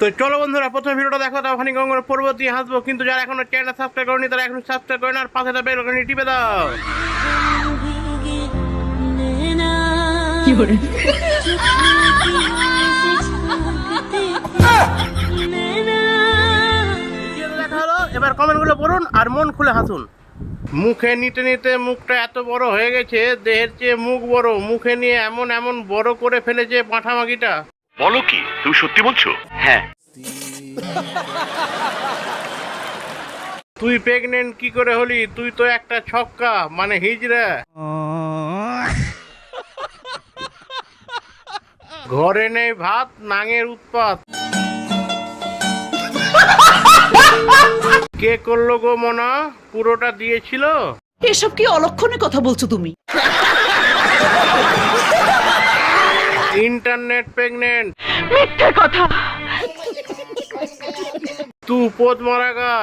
তো চলো বন্ধুরা, প্রথমে ভিডিওটা দেখো, তাও ওখানে গঙ্গর পরবর্তী হাসবো। কিন্তু যারা এখনো চ্যানেলটা সাবস্ক্রাইব করেনি তারা এখন সাবস্ক্রাইব করে না, আর পাশে বেল আইকনটি টিপে দাও। দেখা হলো, এবার কমেন্টগুলো পড়ুন আর মন খুলে হাসুন। মুখে নিতে নিতে মুখটা এত বড় হয়ে গেছে, দেহের চেয়ে মুখ বড়। মুখে নিয়ে এমন এমন বড় করে ফেলেছে পাঁঠামাগিটা। বলো কি, তুমি সত্যি বলছো? হ্যাঁ। তুই প্রেগনেন্ট কি করে হলি? তুই তো একটা ছক্কা, মানে হিজড়া। ঘরে নেই ভাত, নাঙের উৎপাত। কে করলো গো মনা? পুরোটা দিয়েছিল। এসব কি অলক্ষণে কথা বলছো তুমি? Internet pregnant. মিথ্যে কথা। तू पोत मारेगा।